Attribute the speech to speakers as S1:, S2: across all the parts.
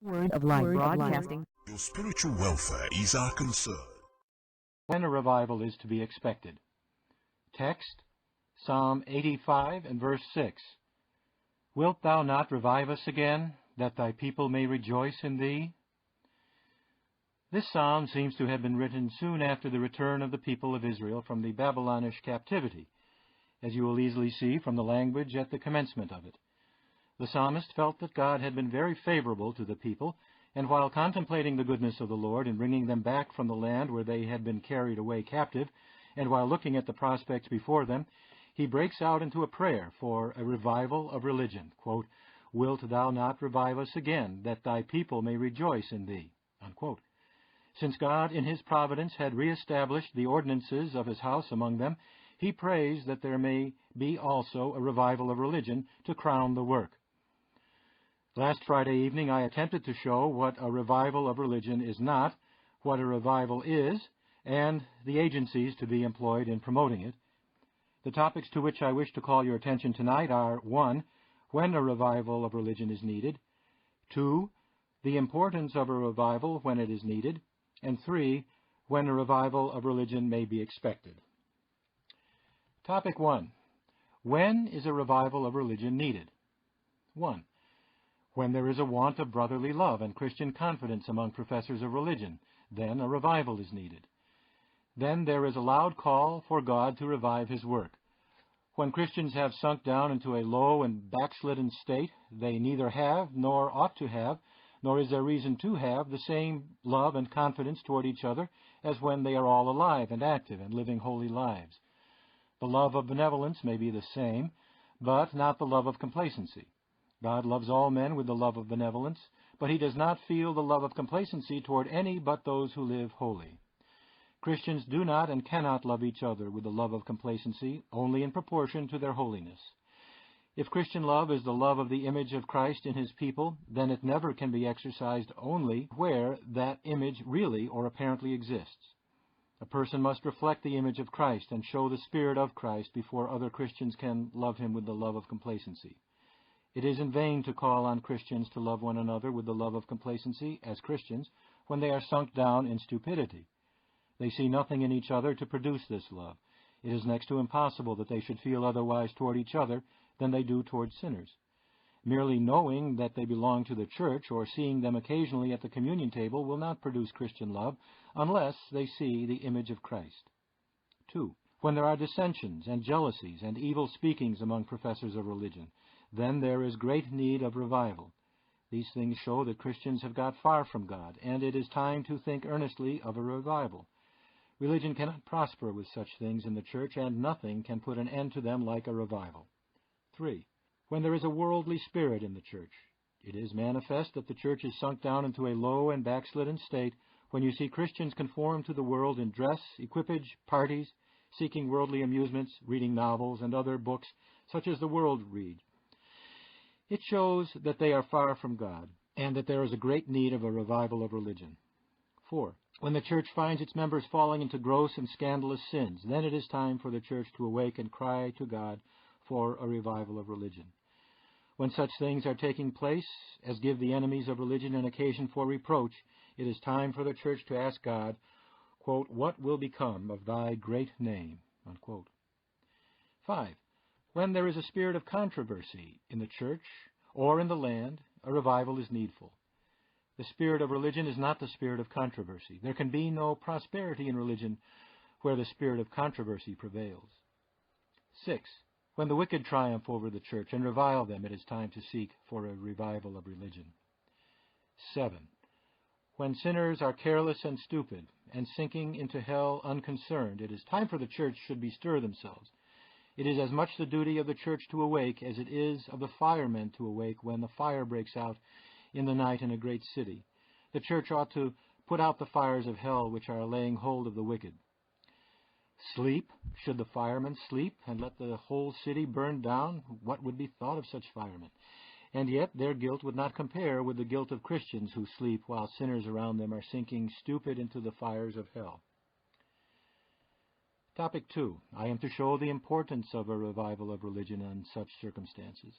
S1: Word of Life Broadcasting.
S2: Your spiritual welfare is our concern.
S3: When a revival is to be expected. Text, Psalm 85 and verse 6. Wilt thou not revive us again, that thy people may rejoice in thee? This psalm seems to have been written soon after the return of the people of Israel from the Babylonish captivity, as you will easily see from the language at the commencement of it. The psalmist felt that God had been very favorable to the people, and while contemplating the goodness of the Lord in bringing them back from the land where they had been carried away captive, and while looking at the prospects before them, he breaks out into a prayer for a revival of religion. Quote, Wilt thou not revive us again, that thy people may rejoice in thee? Unquote. Since God in his providence had reestablished the ordinances of his house among them, he prays that there may be also a revival of religion to crown the work. Last Friday evening I attempted to show what a revival of religion is not, what a revival is, and the agencies to be employed in promoting it. The topics to which I wish to call your attention tonight are 1. When a revival of religion is needed, 2. The importance of a revival when it is needed, and 3. When a revival of religion may be expected. Topic 1. When is a revival of religion needed? 1. When there is a want of brotherly love and Christian confidence among professors of religion, then a revival is needed. Then there is a loud call for God to revive his work. When Christians have sunk down into a low and backslidden state, they neither have, nor ought to have, nor is there reason to have, the same love and confidence toward each other as when they are all alive and active and living holy lives. The love of benevolence may be the same, but not the love of complacency. God loves all men with the love of benevolence, but he does not feel the love of complacency toward any but those who live holy. Christians do not and cannot love each other with the love of complacency, only in proportion to their holiness. If Christian love is the love of the image of Christ in his people, then it never can be exercised only where that image really or apparently exists. A person must reflect the image of Christ and show the Spirit of Christ before other Christians can love him with the love of complacency. It is in vain to call on Christians to love one another with the love of complacency as Christians when they are sunk down in stupidity. They see nothing in each other to produce this love. It is next to impossible that they should feel otherwise toward each other than they do toward sinners. Merely knowing that they belong to the church or seeing them occasionally at the communion table will not produce Christian love unless they see the image of Christ. 2. When there are dissensions and jealousies and evil speakings among professors of religion, then there is great need of revival. These things show that Christians have got far from God, and it is time to think earnestly of a revival. Religion cannot prosper with such things in the church, and nothing can put an end to them like a revival. 3. When there is a worldly spirit in the church, it is manifest that the church is sunk down into a low and backslidden state when you see Christians conform to the world in dress, equipage, parties, seeking worldly amusements, reading novels and other books such as the world reads. It shows that they are far from God, and that there is a great need of a revival of religion. 4. When the church finds its members falling into gross and scandalous sins, then it is time for the church to awake and cry to God for a revival of religion. When such things are taking place as give the enemies of religion an occasion for reproach, it is time for the church to ask God, quote, What will become of thy great name? Unquote. 5. When there is a spirit of controversy in the church or in the land, a revival is needful. The spirit of religion is not the spirit of controversy. There can be no prosperity in religion where the spirit of controversy prevails. 6. When the wicked triumph over the church and revile them, it is time to seek for a revival of religion. 7. When sinners are careless and stupid and sinking into hell unconcerned, it is time for the church should bestir themselves. It is as much the duty of the church to awake as it is of the firemen to awake when the fire breaks out in the night in a great city. The church ought to put out the fires of hell which are laying hold of the wicked. Sleep? Should the firemen sleep and let the whole city burn down? What would be thought of such firemen? And yet their guilt would not compare with the guilt of Christians who sleep while sinners around them are sinking stupid into the fires of hell. Topic 2. I am to show the importance of a revival of religion in such circumstances.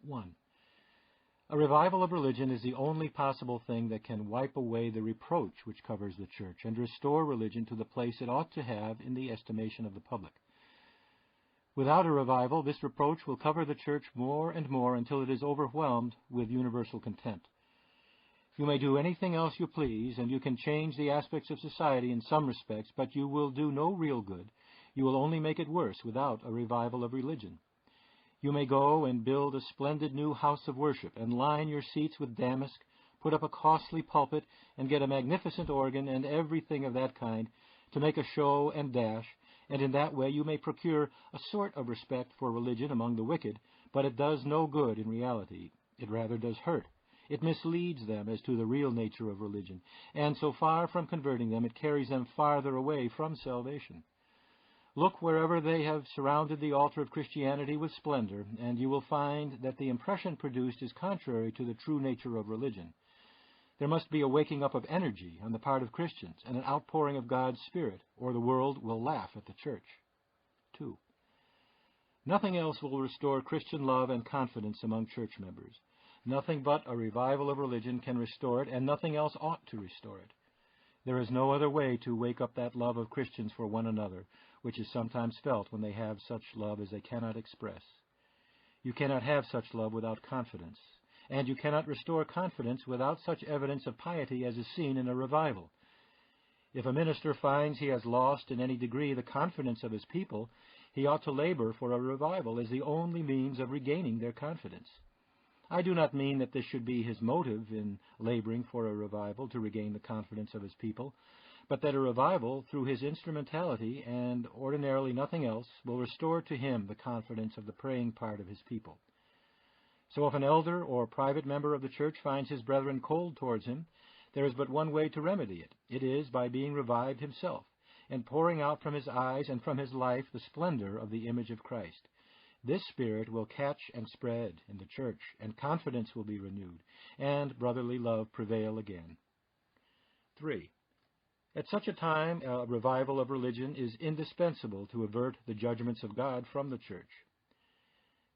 S3: 1. A revival of religion is the only possible thing that can wipe away the reproach which covers the church and restore religion to the place it ought to have in the estimation of the public. Without a revival, this reproach will cover the church more and more until it is overwhelmed with universal contempt. You may do anything else you please, and you can change the aspects of society in some respects, but you will do no real good. You will only make it worse without a revival of religion. You may go and build a splendid new house of worship, and line your seats with damask, put up a costly pulpit, and get a magnificent organ, and everything of that kind, to make a show and dash, and in that way you may procure a sort of respect for religion among the wicked, but it does no good in reality. It rather does hurt. It misleads them as to the real nature of religion, and so far from converting them, it carries them farther away from salvation. Look wherever they have surrounded the altar of Christianity with splendor, and you will find that the impression produced is contrary to the true nature of religion. There must be a waking up of energy on the part of Christians and an outpouring of God's Spirit, or the world will laugh at the church. 2. Nothing else will restore Christian love and confidence among church members. Nothing but a revival of religion can restore it, and nothing else ought to restore it. There is no other way to wake up that love of Christians for one another, which is sometimes felt when they have such love as they cannot express. You cannot have such love without confidence, and you cannot restore confidence without such evidence of piety as is seen in a revival. If a minister finds he has lost in any degree the confidence of his people, he ought to labor for a revival as the only means of regaining their confidence. I do not mean that this should be his motive in laboring for a revival to regain the confidence of his people, but that a revival, through his instrumentality, and ordinarily nothing else, will restore to him the confidence of the praying part of his people. So if an elder or private member of the church finds his brethren cold towards him, there is but one way to remedy it. It is by being revived himself, and pouring out from his eyes and from his life the splendor of the image of Christ. This spirit will catch and spread in the church, and confidence will be renewed, and brotherly love prevail again. 3. At such a time, a revival of religion is indispensable to avert the judgments of God from the church.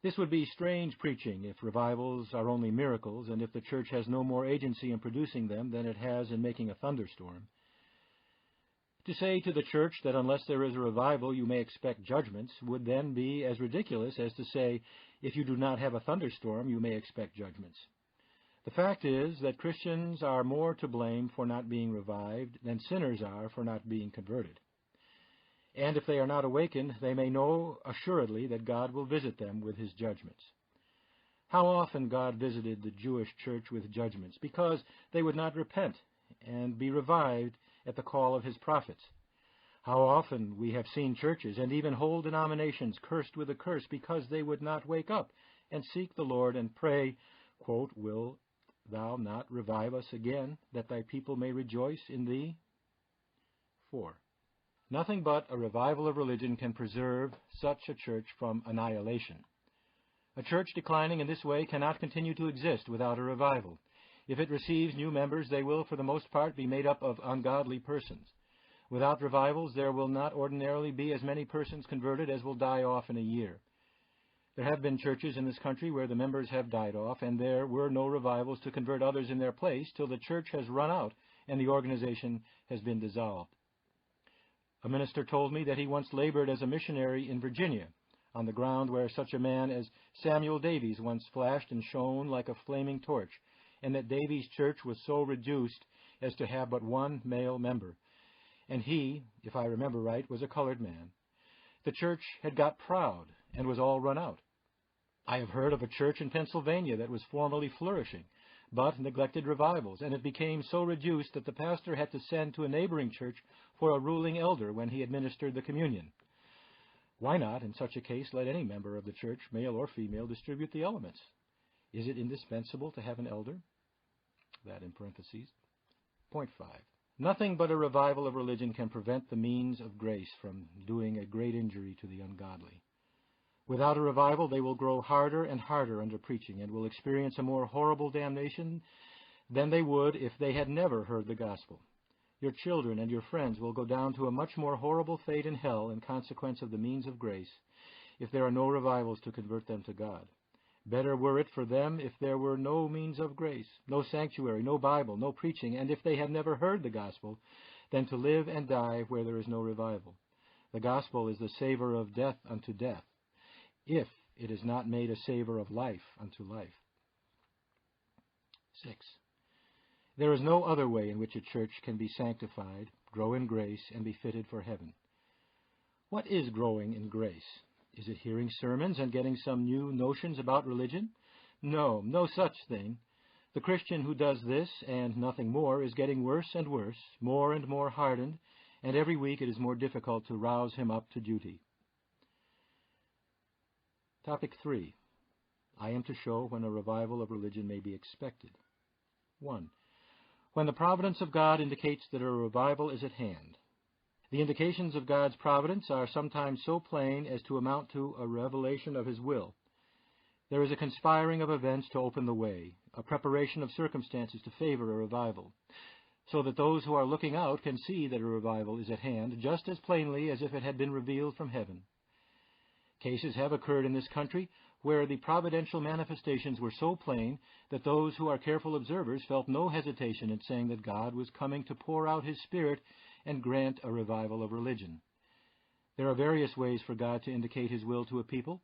S3: This would be strange preaching if revivals are only miracles, and if the church has no more agency in producing them than it has in making a thunderstorm. To say to the church that unless there is a revival you may expect judgments would then be as ridiculous as to say, if you do not have a thunderstorm you may expect judgments. The fact is that Christians are more to blame for not being revived than sinners are for not being converted. And if they are not awakened, they may know assuredly that God will visit them with his judgments. How often God visited the Jewish church with judgments, because they would not repent and be revived at the call of his prophets. How often we have seen churches and even whole denominations cursed with a curse because they would not wake up and seek the Lord and pray, quote, "Will thou not revive us again, that thy people may rejoice in thee?" 4. Nothing but a revival of religion can preserve such a church from annihilation. A church declining in this way cannot continue to exist without a revival. If it receives new members, they will, for the most part, be made up of ungodly persons. Without revivals, there will not ordinarily be as many persons converted as will die off in a year. There have been churches in this country where the members have died off, and there were no revivals to convert others in their place till the church has run out and the organization has been dissolved. A minister told me that he once labored as a missionary in Virginia, on the ground where such a man as Samuel Davies once flashed and shone like a flaming torch, and that Davies' church was so reduced as to have but one male member. And he, if I remember right, was a colored man. The church had got proud and was all run out. I have heard of a church in Pennsylvania that was formerly flourishing, but neglected revivals, and it became so reduced that the pastor had to send to a neighboring church for a ruling elder when he administered the communion. Why not, in such a case, let any member of the church, male or female, distribute the elements? Is it indispensable to have an elder? That in parentheses. Point 5. Nothing but a revival of religion can prevent the means of grace from doing a great injury to the ungodly. Without a revival, they will grow harder and harder under preaching, and will experience a more horrible damnation than they would if they had never heard the gospel. Your children and your friends will go down to a much more horrible fate in hell in consequence of the means of grace, if there are no revivals to convert them to God. Better were it for them if there were no means of grace, no sanctuary, no Bible, no preaching, and if they have never heard the gospel, than to live and die where there is no revival. The gospel is the savor of death unto death, if it is not made a savor of life unto life. 6. There is no other way in which a church can be sanctified, grow in grace, and be fitted for heaven. What is growing in grace? Is it hearing sermons and getting some new notions about religion? No, no such thing. The Christian who does this and nothing more is getting worse and worse, more and more hardened, and every week it is more difficult to rouse him up to duty. Topic 3. I am to show when a revival of religion may be expected. 1. When the providence of God indicates that a revival is at hand. The indications of God's providence are sometimes so plain as to amount to a revelation of His will. There is a conspiring of events to open the way, a preparation of circumstances to favor a revival, so that those who are looking out can see that a revival is at hand just as plainly as if it had been revealed from heaven. Cases have occurred in this country where the providential manifestations were so plain that those who are careful observers felt no hesitation in saying that God was coming to pour out His Spirit and grant a revival of religion. There are various ways for God to indicate His will to a people,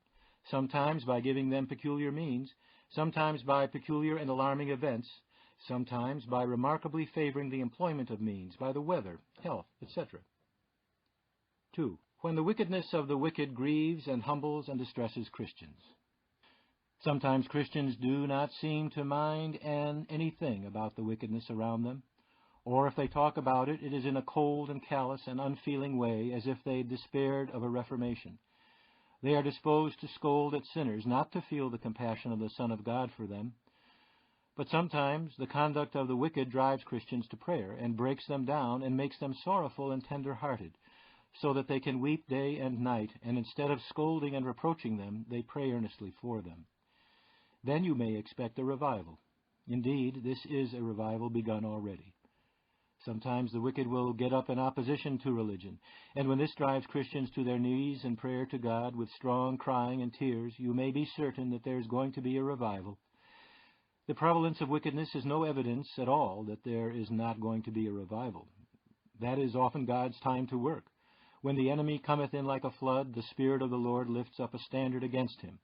S3: sometimes by giving them peculiar means, sometimes by peculiar and alarming events, sometimes by remarkably favoring the employment of means, by the weather, health, etc. 2. When the wickedness of the wicked grieves and humbles and distresses Christians. Sometimes Christians do not seem to mind anything about the wickedness around them, or if they talk about it, it is in a cold and callous and unfeeling way, as if they despaired of a reformation. They are disposed to scold at sinners, not to feel the compassion of the Son of God for them. But sometimes the conduct of the wicked drives Christians to prayer, and breaks them down, and makes them sorrowful and tender-hearted, so that they can weep day and night, and instead of scolding and reproaching them, they pray earnestly for them. Then you may expect a revival. Indeed, this is a revival begun already. Sometimes the wicked will get up in opposition to religion, and when this drives Christians to their knees in prayer to God with strong crying and tears, you may be certain that there is going to be a revival. The prevalence of wickedness is no evidence at all that there is not going to be a revival. That is often God's time to work. When the enemy cometh in like a flood, the Spirit of the Lord lifts up a standard against him.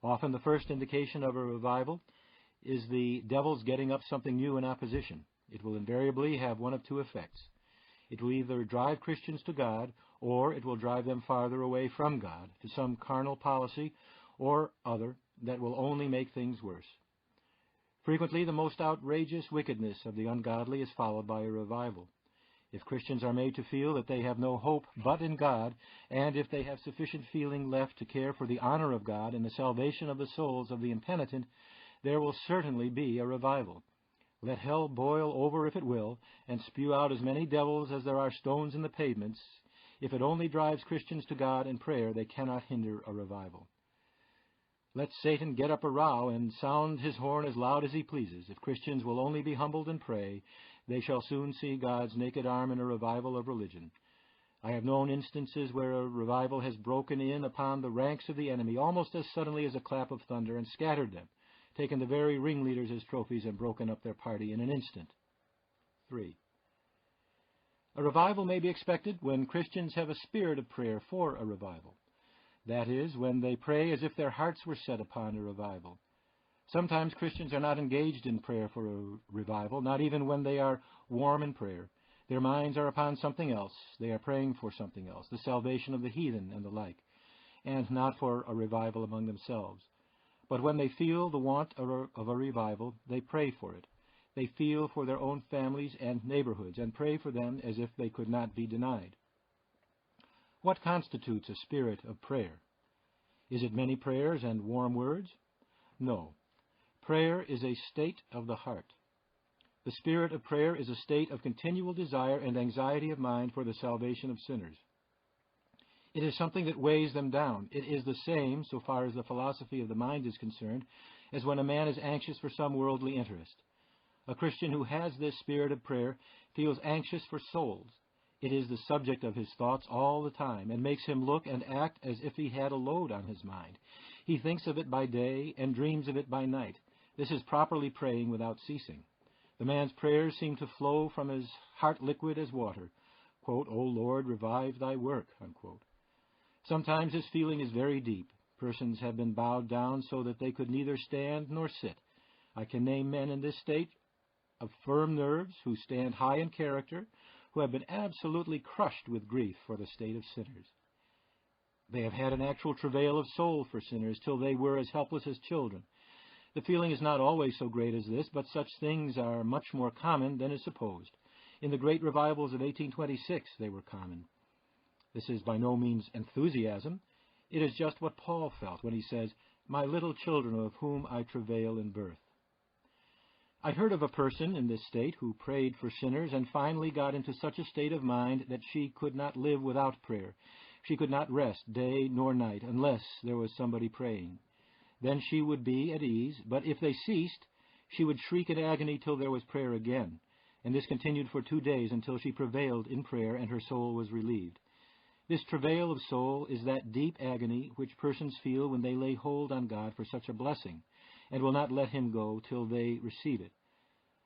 S3: Often the first indication of a revival is the devil's getting up something new in opposition. It will invariably have one of two effects. It will either drive Christians to God, or it will drive them farther away from God, to some carnal policy or other that will only make things worse. Frequently, the most outrageous wickedness of the ungodly is followed by a revival. If Christians are made to feel that they have no hope but in God, and if they have sufficient feeling left to care for the honor of God and the salvation of the souls of the impenitent, there will certainly be a revival. Let hell boil over if it will, and spew out as many devils as there are stones in the pavements. If it only drives Christians to God in prayer, they cannot hinder a revival. Let Satan get up a row and sound his horn as loud as he pleases. If Christians will only be humbled and pray, they shall soon see God's naked arm in a revival of religion. I have known instances where a revival has broken in upon the ranks of the enemy almost as suddenly as a clap of thunder and scattered them, taken the very ringleaders as trophies, and broken up their party in an instant. 3. A revival may be expected when Christians have a spirit of prayer for a revival. That is, when they pray as if their hearts were set upon a revival. Sometimes Christians are not engaged in prayer for a revival, not even when they are warm in prayer. Their minds are upon something else. They are praying for something else, the salvation of the heathen and the like, and not for a revival among themselves. But when they feel the want of a revival, they pray for it. They feel for their own families and neighborhoods, and pray for them as if they could not be denied. What constitutes a spirit of prayer? Is it many prayers and warm words? No. Prayer is a state of the heart. The spirit of prayer is a state of continual desire and anxiety of mind for the salvation of sinners. It is something that weighs them down. It is the same, so far as the philosophy of the mind is concerned, as when a man is anxious for some worldly interest. A Christian who has this spirit of prayer feels anxious for souls. It is the subject of his thoughts all the time, and makes him look and act as if he had a load on his mind. He thinks of it by day and dreams of it by night. This is properly praying without ceasing. The man's prayers seem to flow from his heart liquid as water. Quote, "O Lord, revive thy work," unquote. Sometimes this feeling is very deep. Persons have been bowed down so that they could neither stand nor sit. I can name men in this state of firm nerves who stand high in character, who have been absolutely crushed with grief for the state of sinners. They have had an actual travail of soul for sinners till they were as helpless as children. The feeling is not always so great as this, but such things are much more common than is supposed. In the great revivals of 1826 they were common. This is by no means enthusiasm. It is just what Paul felt when he says, "My little children of whom I travail in birth." I heard of a person in this state who prayed for sinners and finally got into such a state of mind that she could not live without prayer. She could not rest day nor night unless there was somebody praying. Then she would be at ease, but if they ceased, she would shriek in agony till there was prayer again, and this continued for 2 days until she prevailed in prayer and her soul was relieved. This travail of soul is that deep agony which persons feel when they lay hold on God for such a blessing, and will not let him go till they receive it.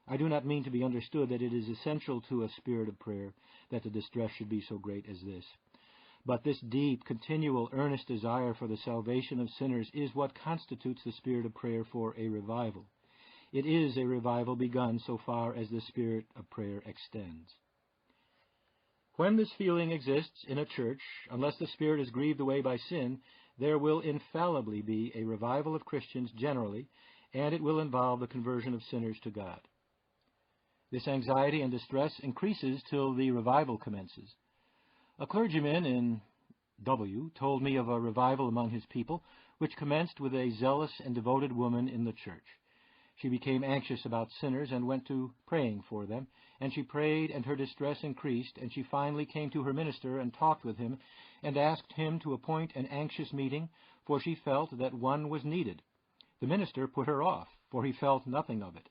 S3: I do not mean to be understood that it is essential to a spirit of prayer that the distress should be so great as this. But this deep, continual, earnest desire for the salvation of sinners is what constitutes the spirit of prayer for a revival. It is a revival begun so far as the spirit of prayer extends. When this feeling exists in a church, unless the spirit is grieved away by sin, there will infallibly be a revival of Christians generally, and it will involve the conversion of sinners to God. This anxiety and distress increases till the revival commences. A clergyman in W told me of a revival among his people, which commenced with a zealous and devoted woman in the church. She became anxious about sinners and went to praying for them, and she prayed and her distress increased, and she finally came to her minister and talked with him and asked him to appoint an anxious meeting, for she felt that one was needed. The minister put her off, for he felt nothing of it.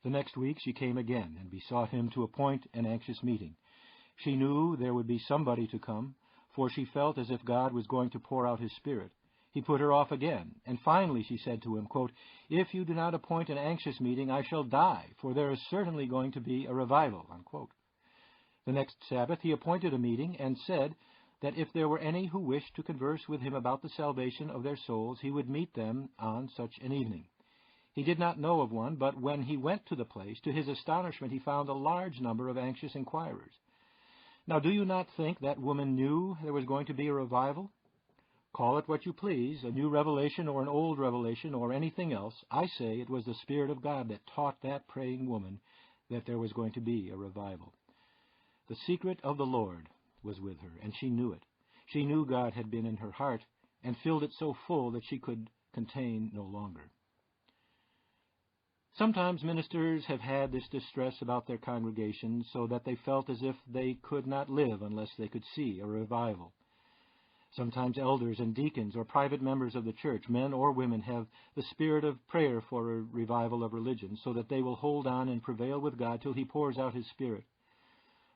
S3: The next week she came again and besought him to appoint an anxious meeting. She knew there would be somebody to come, for she felt as if God was going to pour out his Spirit. He put her off again, and finally she said to him, quote, "If you do not appoint an anxious meeting, I shall die, for there is certainly going to be a revival." Unquote. The next Sabbath he appointed a meeting and said that if there were any who wished to converse with him about the salvation of their souls, he would meet them on such an evening. He did not know of one, but when he went to the place, to his astonishment he found a large number of anxious inquirers. Now, do you not think that woman knew there was going to be a revival? Call it what you please, a new revelation or an old revelation or anything else. I say it was the Spirit of God that taught that praying woman that there was going to be a revival. The secret of the Lord was with her, and she knew it. She knew God had been in her heart and filled it so full that she could contain no longer. Sometimes ministers have had this distress about their congregations so that they felt as if they could not live unless they could see a revival. Sometimes elders and deacons or private members of the church, men or women, have the spirit of prayer for a revival of religion so that they will hold on and prevail with God till he pours out his Spirit.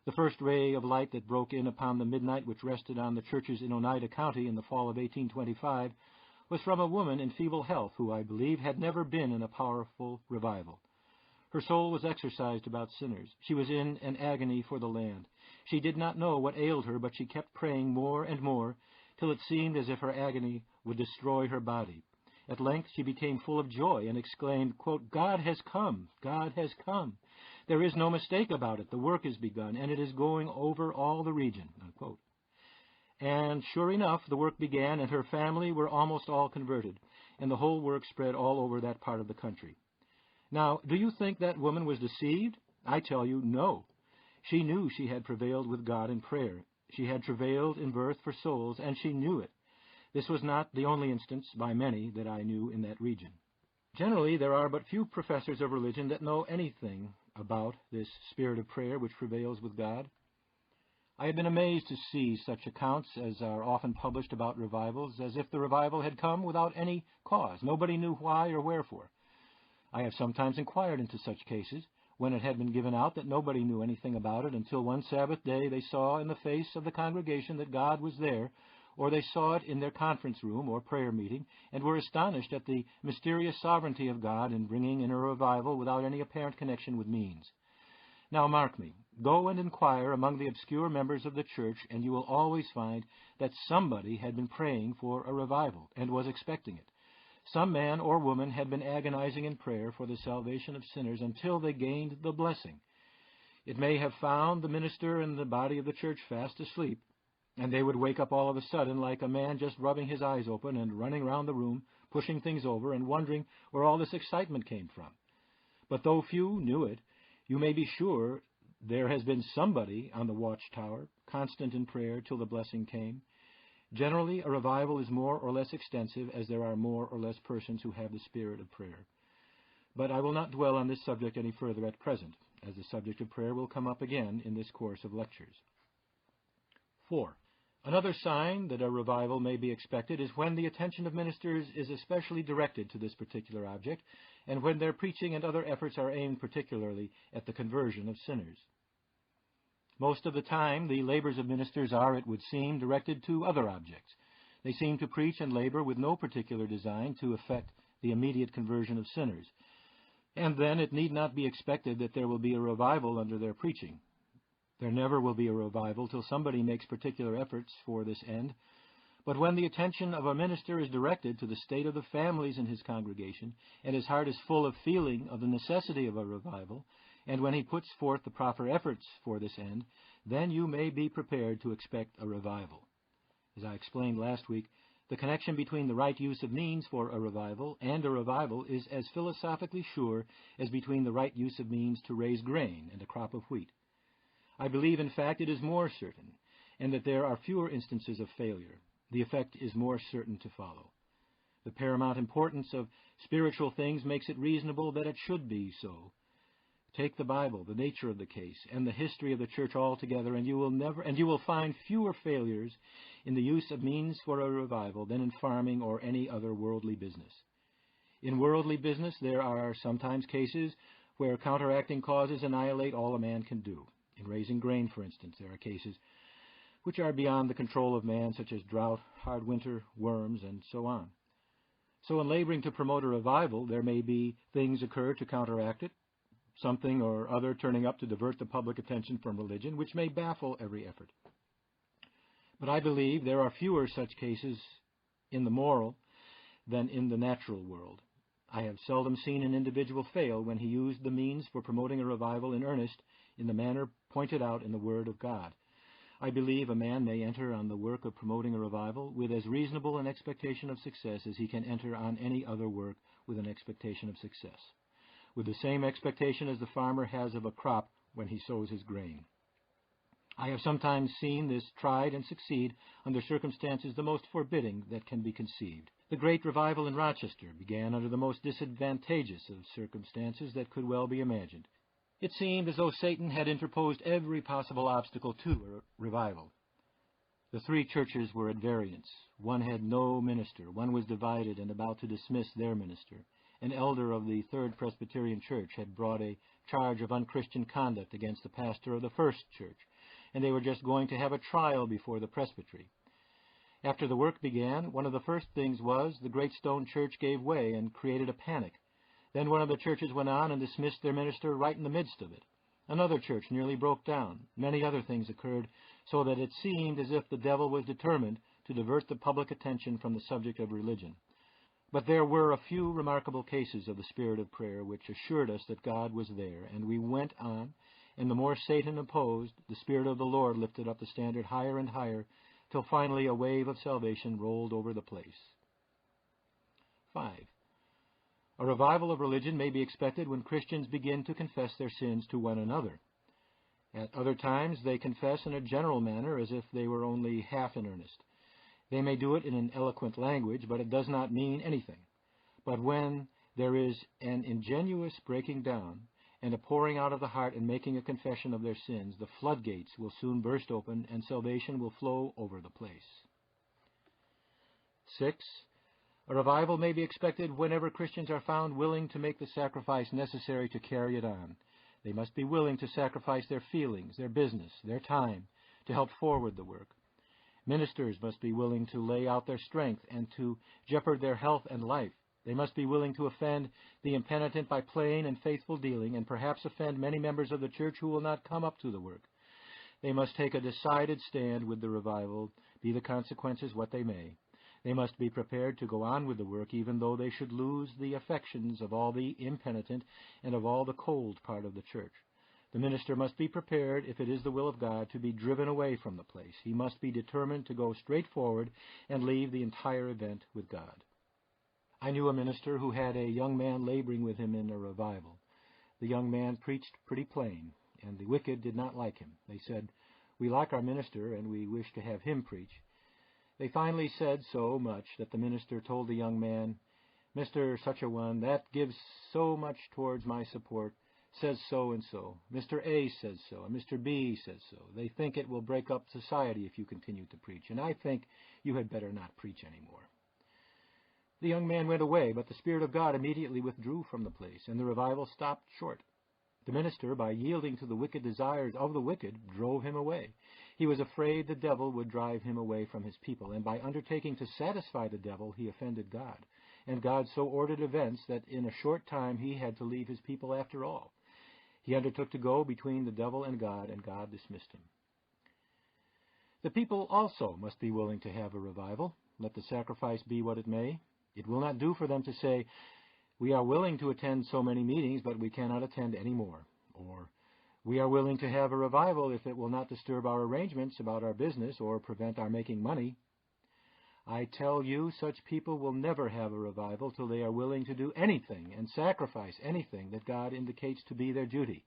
S3: The first ray of light that broke in upon the midnight which rested on the churches in Oneida County in the fall of 1825 was from a woman in feeble health who, I believe, had never been in a powerful revival. Her soul was exercised about sinners. She was in an agony for the land. She did not know what ailed her, but she kept praying more and more till it seemed as if her agony would destroy her body. At length she became full of joy and exclaimed, quote, "God has come! God has come! There is no mistake about it. The work is begun, and it is going over all the region." Unquote. And sure enough, the work began, and her family were almost all converted, and the whole work spread all over that part of the country. Now, do you think that woman was deceived? I tell you, no. She knew she had prevailed with God in prayer. She had travailed in birth for souls, and she knew it. This was not the only instance by many that I knew in that region. Generally, there are but few professors of religion that know anything about this spirit of prayer which prevails with God. I have been amazed to see such accounts as are often published about revivals, as if the revival had come without any cause. Nobody knew why or wherefore. I have sometimes inquired into such cases, when it had been given out that nobody knew anything about it until one Sabbath day they saw in the face of the congregation that God was there, or they saw it in their conference room or prayer meeting, and were astonished at the mysterious sovereignty of God in bringing in a revival without any apparent connection with means. Now mark me, go and inquire among the obscure members of the church, and you will always find that somebody had been praying for a revival, and was expecting it. Some man or woman had been agonizing in prayer for the salvation of sinners until they gained the blessing. It may have found the minister and the body of the church fast asleep, and they would wake up all of a sudden like a man just rubbing his eyes open and running round the room, pushing things over, and wondering where all this excitement came from. But though few knew it, you may be sure there has been somebody on the watchtower, constant in prayer till the blessing came. Generally, a revival is more or less extensive as there are more or less persons who have the spirit of prayer. But I will not dwell on this subject any further at present, as the subject of prayer will come up again in this course of lectures. 4. Another sign that a revival may be expected is when the attention of ministers is especially directed to this particular object, and when their preaching and other efforts are aimed particularly at the conversion of sinners. Most of the time, the labors of ministers are, it would seem, directed to other objects. They seem to preach and labor with no particular design to effect the immediate conversion of sinners. And then it need not be expected that there will be a revival under their preaching. There never will be a revival till somebody makes particular efforts for this end. But when the attention of a minister is directed to the state of the families in his congregation, and his heart is full of feeling of the necessity of a revival, and when he puts forth the proper efforts for this end, then you may be prepared to expect a revival. As I explained last week, the connection between the right use of means for a revival and a revival is as philosophically sure as between the right use of means to raise grain and a crop of wheat. I believe, in fact, it is more certain, and that there are fewer instances of failure. The effect is more certain to follow. The paramount importance of spiritual things makes it reasonable that it should be so. Take the Bible, the nature of the case, and the history of the church altogether, and you will find fewer failures in the use of means for a revival than in farming or any other worldly business. In worldly business, there are sometimes cases where counteracting causes annihilate all a man can do. In raising grain, for instance, there are cases which are beyond the control of man, such as drought, hard winter, worms, and so on. So in laboring to promote a revival, there may be things occur to counteract it, something or other turning up to divert the public attention from religion, which may baffle every effort. But I believe there are fewer such cases in the moral than in the natural world. I have seldom seen an individual fail when he used the means for promoting a revival in earnest in the manner pointed out in the Word of God. I believe a man may enter on the work of promoting a revival with as reasonable an expectation of success as he can enter on any other work with an expectation of success, with the same expectation as the farmer has of a crop when he sows his grain. I have sometimes seen this tried and succeed under circumstances the most forbidding that can be conceived. The great revival in Rochester began under the most disadvantageous of circumstances that could well be imagined. It seemed as though Satan had interposed every possible obstacle to a revival. The three churches were at variance. One had no minister. One was divided and about to dismiss their minister. An elder of the Third Presbyterian Church had brought a charge of unchristian conduct against the pastor of the First Church, and they were just going to have a trial before the presbytery. After the work began, one of the first things was the great stone church gave way and created a panic. Then one of the churches went on and dismissed their minister right in the midst of it. Another church nearly broke down. Many other things occurred, so that it seemed as if the devil was determined to divert the public attention from the subject of religion. But there were a few remarkable cases of the spirit of prayer which assured us that God was there, and we went on, and the more Satan opposed, the Spirit of the Lord lifted up the standard higher and higher, till finally a wave of salvation rolled over the place. 5. A revival of religion may be expected when Christians begin to confess their sins to one another. At other times they confess in a general manner as if they were only half in earnest. They may do it in an eloquent language, but it does not mean anything. But when there is an ingenuous breaking down and a pouring out of the heart and making a confession of their sins, the floodgates will soon burst open and salvation will flow over the place. 6. A revival may be expected whenever Christians are found willing to make the sacrifice necessary to carry it on. They must be willing to sacrifice their feelings, their business, their time, to help forward the work. Ministers must be willing to lay out their strength and to jeopard their health and life. They must be willing to offend the impenitent by plain and faithful dealing, and perhaps offend many members of the church who will not come up to the work. They must take a decided stand with the revival, be the consequences what they may. They must be prepared to go on with the work, even though they should lose the affections of all the impenitent and of all the cold part of the church. The minister must be prepared, if it is the will of God, to be driven away from the place. He must be determined to go straight forward and leave the entire event with God. I knew a minister who had a young man laboring with him in a revival. The young man preached pretty plain, and the wicked did not like him. They said, "We like our minister, and we wish to have him preach." They finally said so much that the minister told the young man, "Mr. Such-a-one, that gives so much towards my support, says so and so. Mr. A says so, and Mr. B says so. They think it will break up society if you continue to preach, and I think you had better not preach anymore." The young man went away, but the Spirit of God immediately withdrew from the place, and the revival stopped short. The minister, by yielding to the wicked desires of the wicked, drove him away. He was afraid the devil would drive him away from his people, and by undertaking to satisfy the devil, he offended God. And God so ordered events that in a short time he had to leave his people after all. He undertook to go between the devil and God dismissed him. The people also must be willing to have a revival, let the sacrifice be what it may. It will not do for them to say, "We are willing to attend so many meetings, but we cannot attend any more," or "We are willing to have a revival if it will not disturb our arrangements about our business or prevent our making money." I tell you, such people will never have a revival till they are willing to do anything and sacrifice anything that God indicates to be their duty.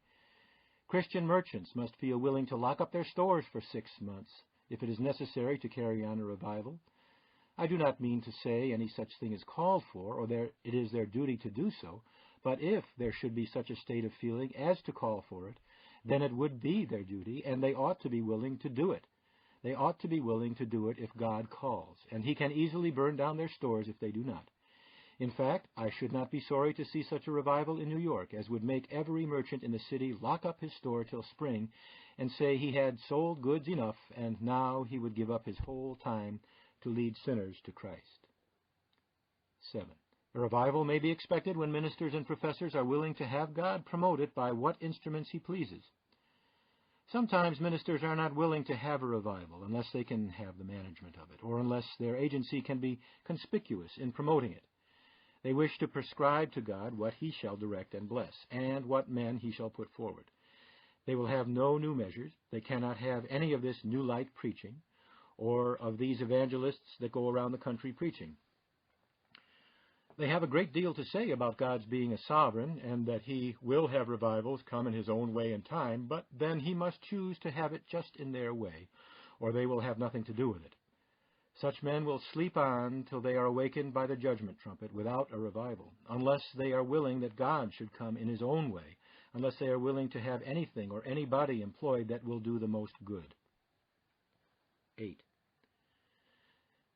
S3: Christian merchants must feel willing to lock up their stores for 6 months, if it is necessary to carry on a revival. I do not mean to say any such thing is called for, or it is their duty to do so, but if there should be such a state of feeling as to call for it, then it would be their duty, and they ought to be willing to do it. They ought to be willing to do it if God calls, and He can easily burn down their stores if they do not. In fact, I should not be sorry to see such a revival in New York as would make every merchant in the city lock up his store till spring and say he had sold goods enough, and now he would give up his whole time to lead sinners to Christ. 7. A revival may be expected when ministers and professors are willing to have God promote it by what instruments He pleases. Sometimes ministers are not willing to have a revival unless they can have the management of it, or unless their agency can be conspicuous in promoting it. They wish to prescribe to God what He shall direct and bless, and what men He shall put forward. They will have no new measures. They cannot have any of this new light preaching, or of these evangelists that go around the country preaching. They have a great deal to say about God's being a sovereign, and that He will have revivals come in His own way and time, but then He must choose to have it just in their way, or they will have nothing to do with it. Such men will sleep on till they are awakened by the judgment trumpet without a revival, unless they are willing that God should come in His own way, unless they are willing to have anything or anybody employed that will do the most good. 8.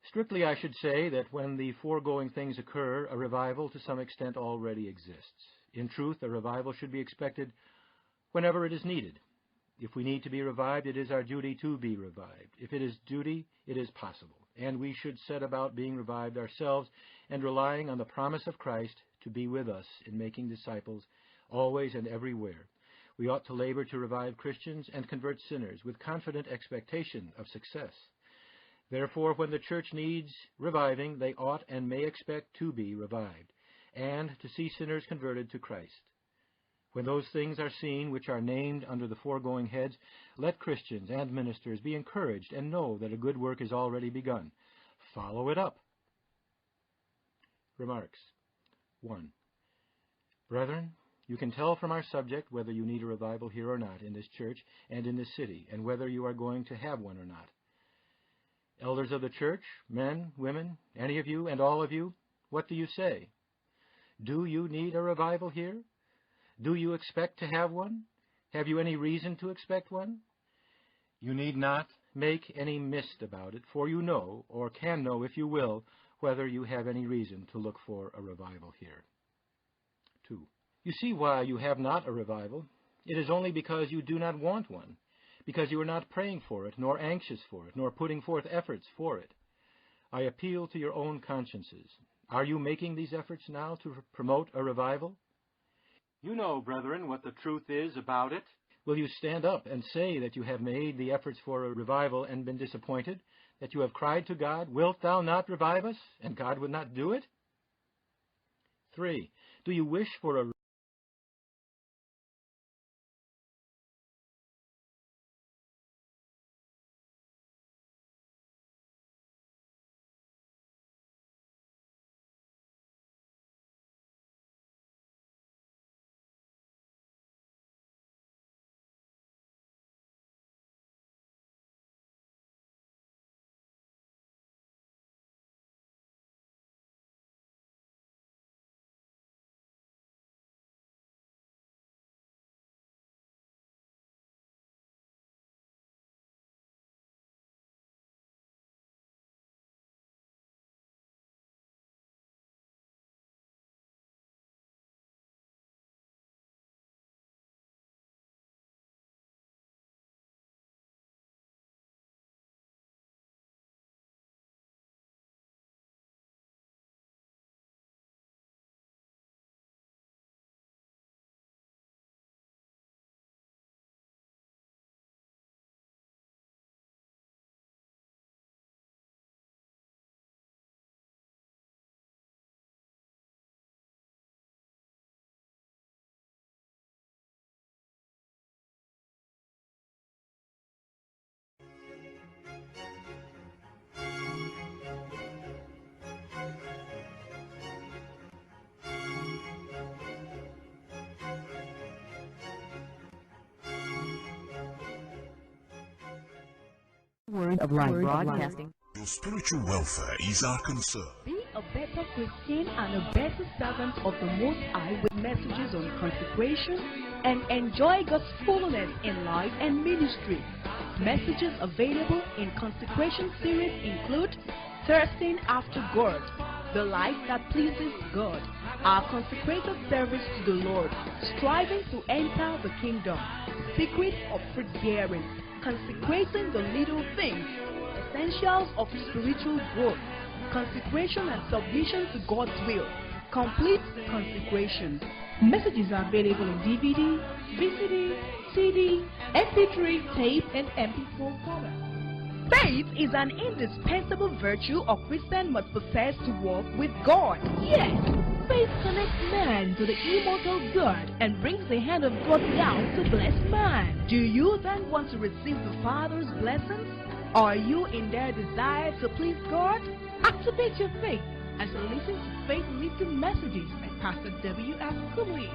S3: Strictly, I should say that when the foregoing things occur, a revival to some extent already exists. In truth, a revival should be expected whenever it is needed. If we need to be revived, it is our duty to be revived. If it is duty, it is possible, and we should set about being revived ourselves and relying on the promise of Christ to be with us in making disciples always and everywhere. We ought to labor to revive Christians and convert sinners with confident expectation of success. Therefore, when the church needs reviving, they ought and may expect to be revived, and to see sinners converted to Christ. When those things are seen which are named under the foregoing heads, let Christians and ministers be encouraged and know that a good work is already begun. Follow it up. Remarks. 1. Brethren, you can tell from our subject whether you need a revival here or not in this church and in this city, and whether you are going to have one or not. Elders of the church, men, women, any of you and all of you, what do you say? Do you need a revival here? Do you expect to have one? Have you any reason to expect one? You need not make any mist about it, for you know, or can know if you will, whether you have any reason to look for a revival here. 2. You see why you have not a revival. It is only because you do not want one, because you are not praying for it, nor anxious for it, nor putting forth efforts for it. I appeal to your own consciences. Are you making these efforts now to promote a revival? You know, brethren, what the truth is about it. Will you stand up and say that you have made the efforts for a revival and been disappointed, that you have cried to God, "Wilt thou not revive us?" and God would not do it? 3. Do you wish for a
S1: Word of Life Broadcasting.
S2: Your spiritual welfare is our concern.
S4: Be a better Christian and a better servant of the Most High with messages on consecration and enjoy God's fullness in life and ministry. Messages available in consecration series include Thirsting After God, the life that pleases God, our consecrated service to the Lord, striving to enter the kingdom, secrets of fruit bearing, consecrating the little things, essentials of spiritual growth, consecration and submission to God's will, complete consecration. Messages are available in DVD, VCD, CD, MP3, tape, and MP4 format. Faith is an indispensable virtue a Christian must possess to walk with God. Yes, faith connects man to the immortal God and brings the hand of God down to bless man. Do you then want to receive the Father's blessings? Are you in their desire to please God? Activate your faith as you listen to faith-lifting messages by Pastor W.S. Kumli.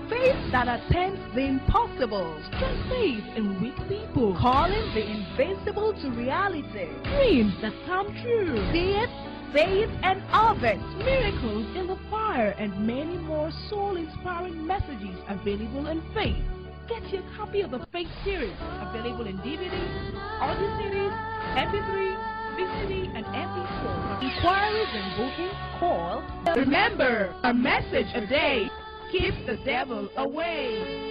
S4: Faith that attempts the impossible. Strong faith in weak people. Calling the invincible to reality. Dreams that come true. See it, say it, and others. Miracles in the fire and many more soul-inspiring messages available in Faith. Get your copy of the Faith series available in DVD, audio CDs, MP3, VCD, and MP4. For inquiries and booking, call. Remember, a message a day keeps the devil away.